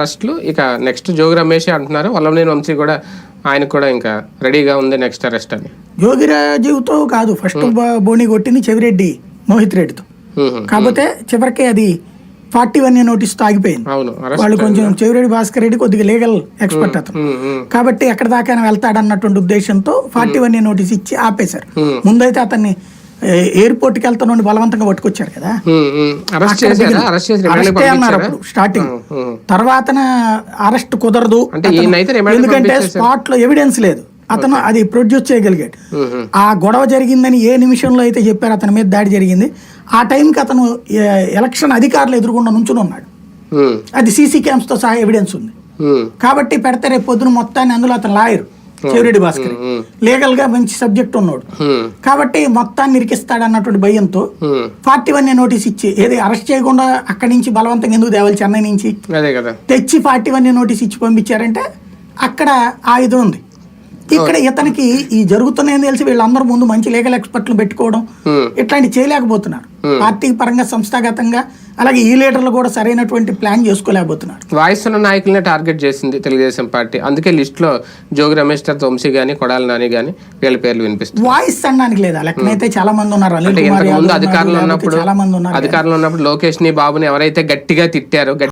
అరెస్టులు ఇక నెక్స్ట్ జోగి రమేష్ అంటున్నారు. వల్లభనేని వంశీ కూడా ఆయన కూడా ఇంకా రెడీగా ఉంది నెక్స్ట్ అరెస్ట్ అని. జోగిరాజుతో కాదు ఫస్ట్ బోని కొట్టింది చెవిరెడ్డి మోహిత్ రెడ్డితో. కాకపోతే చివరికి అది 41 నోటీస్తో ఆగిపోయింది. వాళ్ళు కొంచెం చెవిరెడ్డి భాస్కర్ రెడ్డి కొద్దిగా లీగల్ ఎక్స్పర్ట్ అతను కాబట్టి ఎక్కడ దాకా వెళ్తాడన్నటువంటి ఉద్దేశంతో 41 నోటీస్ ఇచ్చి ఆపేశారు. ముందైతే అతన్ని ఎయిర్పోర్ట్ కి వెళ్తా నుండి బలవంతంగా పట్టుకొచ్చారు కదా, అరెస్టే అన్నారు అప్పుడు స్టార్టింగ్. తర్వాత అరెస్ట్ కుదరదు ఎందుకంటే స్పాట్ లో ఎవిడెన్స్ లేదు, అతను అది ప్రొడ్యూస్ చేయగలిగాడు. ఆ గొడవ జరిగిందని ఏ నిమిషంలో అయితే చెప్పారు అతని మీద దాడి జరిగింది, ఆ టైంకి అతను ఎలక్షన్ అధికారులు ఎదురుగుండా నుంచుని ఉన్నాడు. అది సీసీ క్యామ్స్ తో సహా ఎవిడెన్స్ ఉంది కాబట్టి పెడితే రేపు పొద్దున మొత్తాన్ని అందులో అతను లాయర్ చెవిరెడ్డి భాస్కర్ లీగల్ గా మంచి సబ్జెక్ట్ ఉన్నాడు కాబట్టి మొత్తాన్ని ఇరికిస్తాడు అన్నటువంటి భయంతో 41 నోటీస్ ఇచ్చి ఏది అరెస్ట్ చేయకుండా అక్కడి నుంచి బలవంతంగా ఎందుకు తేవాలి చెన్నై నుంచి తెచ్చి 41 నోటీస్ ఇచ్చి పంపించారంటే అక్కడ ఆయుధం ఉంది. ఇక్కడ ఇతనికి ఈ జరుగుతున్నాయని తెలిసి వీళ్ళందరూ ముందు మంచి లీగల్ ఎక్స్పర్ట్లు పెట్టుకోవడం ఇట్లాంటి చేయలేకపోతున్నారు. పార్టీ పరంగా సంస్థాగతంగా అలాగే ఈ లీడర్లు కూడా సరైనటువంటి ప్లాన్ చేసుకోలేకపోతున్నారు. వాయిస్ ఉన్న నాయకులనే టార్గెట్ చేసింది తెలుగుదేశం పార్టీ. అందుకే లిస్ట్ లో జోగి రమేష్ తర్వాత వంశీ గానీ కొడాలి నాని గానీ వీళ్ళ పేర్లు వినిపిస్తుంది. వాయిస్ అనడానికి లేదా లెక్కనైతే చాలా మంది ఉన్నారు. అధికారంలో ఉన్నప్పుడు లోకేష్ ని బాబుని ఎవరైతే గట్టిగా తిట్టారో